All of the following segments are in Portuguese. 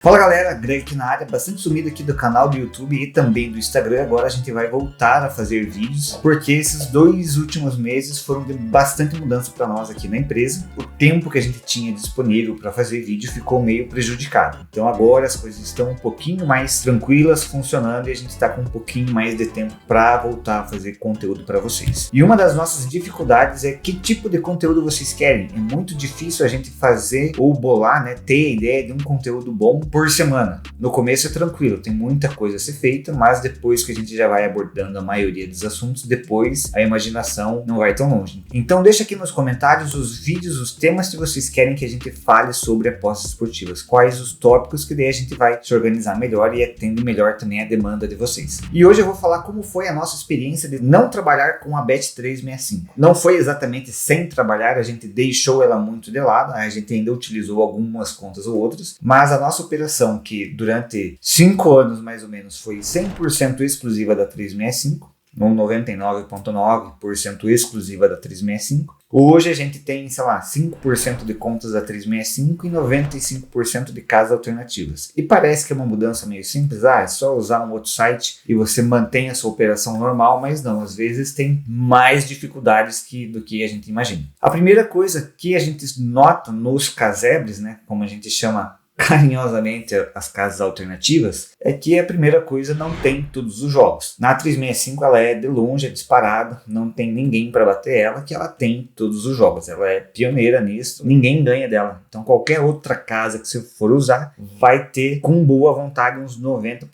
Fala galera, Greg aqui na área, bastante sumido aqui do canal do YouTube e também do Instagram. Agora a gente vai voltar a fazer vídeos, porque esses 2 últimos meses foram de bastante mudança para nós aqui na empresa. O tempo que a gente tinha disponível para fazer vídeo ficou meio prejudicado. Então agora as coisas estão um pouquinho mais tranquilas, funcionando, e a gente está com um pouquinho mais de tempo para voltar a fazer conteúdo para vocês. E uma das nossas dificuldades é que tipo de conteúdo vocês querem. É muito difícil a gente fazer ou bolar, ter a ideia de um conteúdo bom por semana. No começo é tranquilo, tem muita coisa a ser feita, mas depois que a gente já vai abordando a maioria dos assuntos, depois a imaginação não vai tão longe. Então deixa aqui nos comentários os vídeos, os temas que vocês querem que a gente fale sobre apostas esportivas, quais os tópicos que daí a gente vai se organizar melhor e atendo melhor também a demanda de vocês. E hoje eu vou falar como foi a nossa experiência de não trabalhar com a Bet365. Não foi exatamente sem trabalhar, a gente deixou ela muito de lado, a gente ainda utilizou algumas contas ou outras, mas a nossa operação, que durante 5 anos mais ou menos foi 100% exclusiva da 365, ou 99,9% exclusiva da 365. Hoje a gente tem, 5% de contas da 365 e 95% de casas alternativas. E parece que é uma mudança meio simples, é só usar um outro site e você mantém a sua operação normal, mas não, às vezes tem mais dificuldades do que a gente imagina. A primeira coisa que a gente nota nos casebres, como a gente chama carinhosamente as casas alternativas, é que a primeira coisa, não tem todos os jogos. Na 365 ela é de longe, é disparada, não tem ninguém para bater ela, que ela tem todos os jogos. Ela é pioneira nisso, ninguém ganha dela. Então qualquer outra casa que você for usar vai ter com boa vontade uns 90%.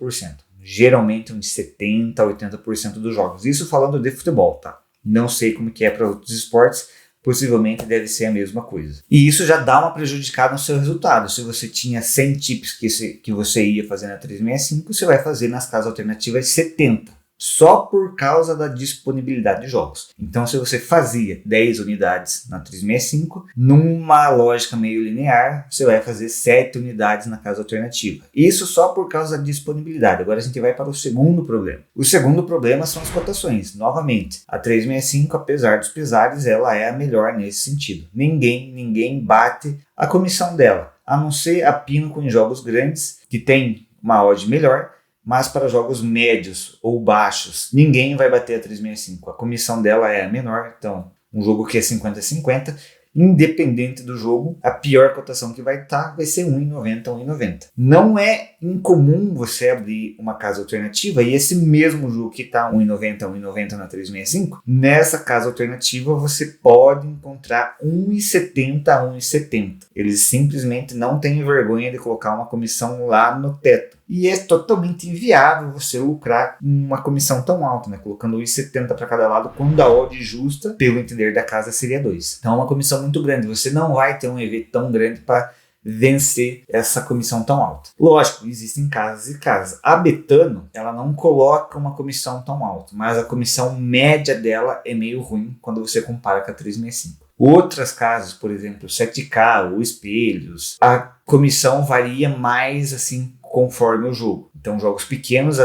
Geralmente uns 70% a 80% dos jogos. Isso falando de futebol, tá? Não sei como que é para outros esportes, possivelmente deve ser a mesma coisa. E isso já dá uma prejudicada no seu resultado. Se você tinha 100 tips que você ia fazer na 365, você vai fazer nas casas alternativas 70. Só por causa da disponibilidade de jogos. Então, se você fazia 10 unidades na 365, numa lógica meio linear, você vai fazer 7 unidades na casa alternativa. Isso só por causa da disponibilidade. Agora a gente vai para o segundo problema. O segundo problema são as cotações. Novamente, a 365, apesar dos pesares, ela é a melhor nesse sentido. Ninguém bate a comissão dela, a não ser a Pinnacle em jogos grandes, que tem uma odd melhor. Mas para jogos médios ou baixos, ninguém vai bater a 365. A comissão dela é a menor, então um jogo que é 50-50, independente do jogo, a pior cotação que vai ser 1,90, 1,90. Não é incomum você abrir uma casa alternativa e esse mesmo jogo que está 1,90, 1,90 na 365, nessa casa alternativa você pode encontrar 1,70 a 1,70. Eles simplesmente não têm vergonha de colocar uma comissão lá no teto. E é totalmente inviável você lucrar uma comissão tão alta, colocando 1,70 para cada lado, quando a odd justa, pelo entender da casa, seria 2. Então é uma comissão muito grande. Você não vai ter um EV tão grande para vencer essa comissão tão alta. Lógico, existem casas e casas. A Betano, ela não coloca uma comissão tão alta, mas a comissão média dela é meio ruim quando você compara com a 365. Outras casas, por exemplo, 7K ou Espelhos, a comissão varia mais conforme o jogo. Então, jogos pequenos,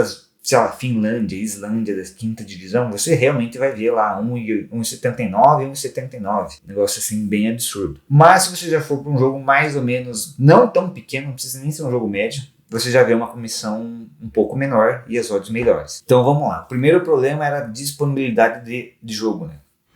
Finlândia, Islândia da 5ª divisão, você realmente vai ver lá 1,79, 1,79. Negócio bem absurdo. Mas se você já for para um jogo mais ou menos não tão pequeno, não precisa nem ser um jogo médio, você já vê uma comissão um pouco menor e as odds melhores. Então vamos lá. O primeiro problema era a disponibilidade de jogo.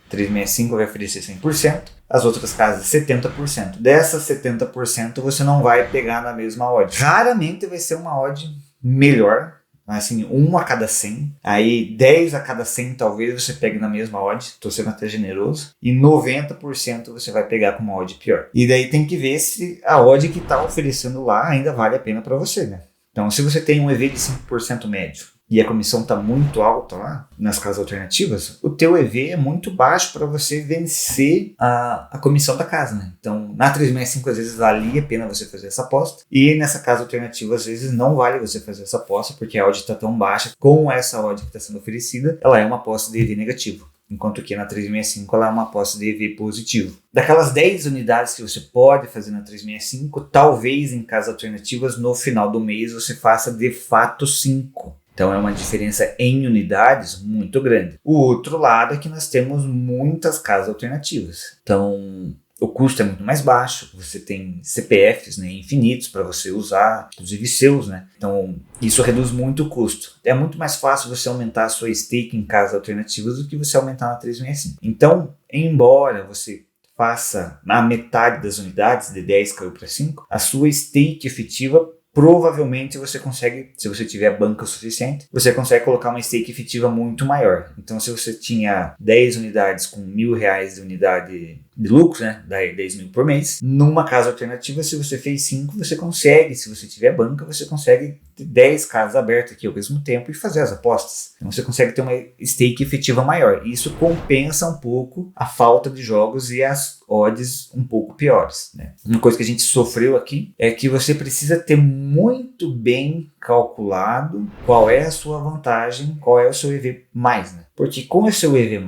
365 vai oferecer 100%, as outras casas 70%. Dessas 70% você não vai pegar na mesma odd. Raramente vai ser uma odd melhor, 1 a cada 100. Aí 10 a cada 100 talvez você pegue na mesma odd, estou sendo até generoso. E 90% você vai pegar com uma odd pior. E daí tem que ver se a odd que está oferecendo lá ainda vale a pena para você. Então se você tem um EV de 5% médio, e a comissão está muito alta lá nas casas alternativas, o teu EV é muito baixo para você vencer a comissão da casa. Então, na 365 às vezes valia a pena você fazer essa aposta, e nessa casa alternativa às vezes não vale você fazer essa aposta, porque a odd está tão baixa. Com essa odd que está sendo oferecida, ela é uma aposta de EV negativo, enquanto que na 365 ela é uma aposta de EV positivo. Daquelas 10 unidades que você pode fazer na 365, talvez em casas alternativas no final do mês você faça de fato 5. Então é uma diferença em unidades muito grande. O outro lado é que nós temos muitas casas alternativas. Então o custo é muito mais baixo, você tem CPFs, né, infinitos para você usar, inclusive seus, né? Então isso reduz muito o custo. É muito mais fácil você aumentar a sua stake em casas alternativas do que você aumentar na 365. Então, embora você faça na metade das unidades, de 10 caiu para 5, a sua stake efetiva provavelmente você consegue, se você tiver banca o suficiente, você consegue colocar uma stake efetiva muito maior. Então, se você tinha 10 unidades com R$1.000 de unidade de lucro, né, daí 10 mil por mês, numa casa alternativa, se você fez 5, você consegue, se você tiver banca, você consegue ter 10 casas abertas aqui ao mesmo tempo e fazer as apostas. Então, você consegue ter uma stake efetiva maior. E isso compensa um pouco a falta de jogos e as odds um pouco piores, né? Uma coisa que a gente sofreu aqui é que você precisa ter muito bem calculado qual é a sua vantagem, qual é o seu EV+, né? Porque com o seu EV+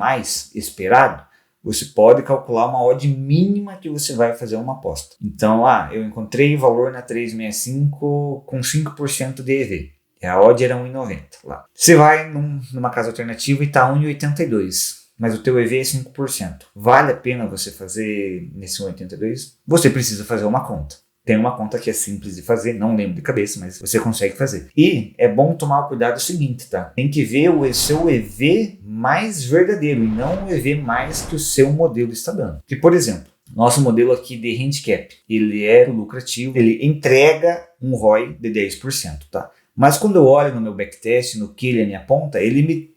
esperado, você pode calcular uma odd mínima que você vai fazer uma aposta. Então, eu encontrei valor na 365 com 5% de EV. A odd era 1,90 lá. Você vai numa casa alternativa e está 1,82. Mas o teu EV é 5%. Vale a pena você fazer nesse 1,82? Você precisa fazer uma conta. Tem uma conta que é simples de fazer, não lembro de cabeça, mas você consegue fazer. E é bom tomar o cuidado seguinte, tá? Tem que ver o seu EV mais verdadeiro e não o EV mais que o seu modelo está dando. Porque, por exemplo, nosso modelo aqui de handicap, ele é lucrativo, ele entrega um ROI de 10%, tá? Mas quando eu olho no meu backtest, no que ele me aponta, ele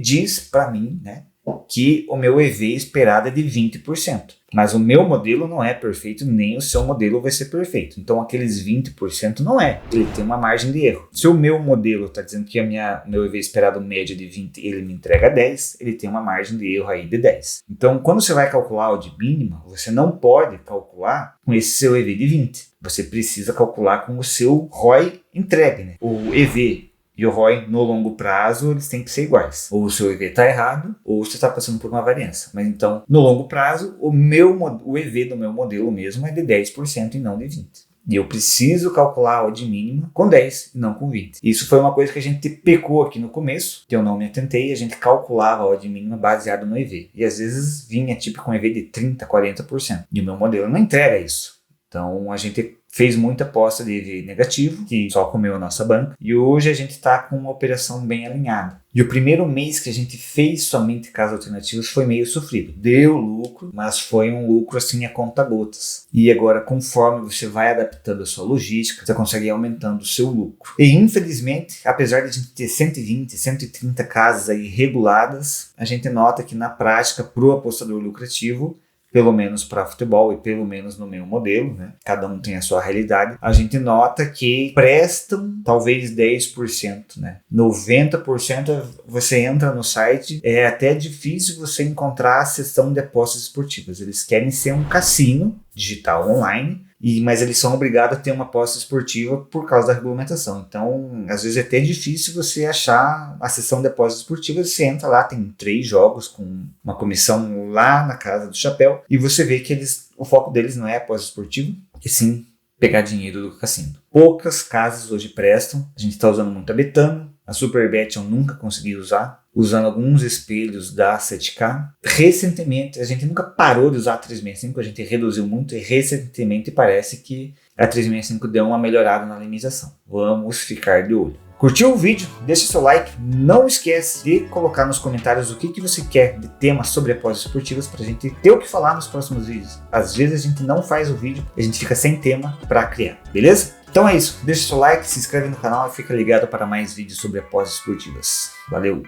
diz para mim, né, que o meu EV esperado é de 20%. Mas o meu modelo não é perfeito, nem o seu modelo vai ser perfeito. Então aqueles 20% não é. Ele tem uma margem de erro. Se o meu modelo está dizendo que meu EV esperado média de 20, ele me entrega 10, ele tem uma margem de erro aí de 10. Então quando você vai calcular a odd mínima, você não pode calcular com esse seu EV de 20. Você precisa calcular com o seu ROI entregue, né? O EV e o ROI no longo prazo, eles têm que ser iguais. Ou o seu EV está errado, ou você está passando por uma variância. Mas então, no longo prazo, o EV do meu modelo mesmo é de 10% e não de 20%. E eu preciso calcular a odd mínima com 10 e não com 20. Isso foi uma coisa que a gente pecou aqui no começo, que eu não me atentei, a gente calculava a odd mínima baseado no EV. E às vezes vinha tipo com EV de 30%, 40%. E o meu modelo não entrega isso. Então a gente fez muita aposta de EV negativo, que só comeu a nossa banca, e hoje a gente está com uma operação bem alinhada. E o primeiro mês que a gente fez somente casas alternativas foi meio sofrido. Deu lucro, mas foi um lucro assim a conta-gotas. E agora, conforme você vai adaptando a sua logística, você consegue ir aumentando o seu lucro. E infelizmente, apesar de a gente ter 120, 130 casas aí reguladas, a gente nota que na prática, para o apostador lucrativo, pelo menos para futebol e pelo menos no meu modelo, né? Cada um tem a sua realidade. A gente nota que prestam talvez 10%, né? 90% você entra no site, é até difícil você encontrar a seção de apostas esportivas. Eles querem ser um cassino digital online, mas eles são obrigados a ter uma aposta esportiva por causa da regulamentação. Então, às vezes é até difícil você achar a seção de apostas esportivas. Você entra lá, tem 3 jogos com uma comissão lá na Casa do Chapéu, e você vê que o foco deles não é aposta esportiva, e sim pegar dinheiro do cassino. Poucas casas hoje prestam. A gente está usando muito a Betano. A Superbet eu nunca consegui usar, usando alguns espelhos da 7K. Recentemente, a gente nunca parou de usar a 365, a gente reduziu muito, e recentemente parece que a 365 deu uma melhorada na limitação. Vamos ficar de olho. Curtiu o vídeo? Deixa seu like. Não esquece de colocar nos comentários o que você quer de temas sobre apostas esportivas para a gente ter o que falar nos próximos vídeos. Às vezes a gente não faz o vídeo e a gente fica sem tema para criar, beleza? Então é isso. Deixa seu like, se inscreve no canal e fica ligado para mais vídeos sobre apostas esportivas. Valeu!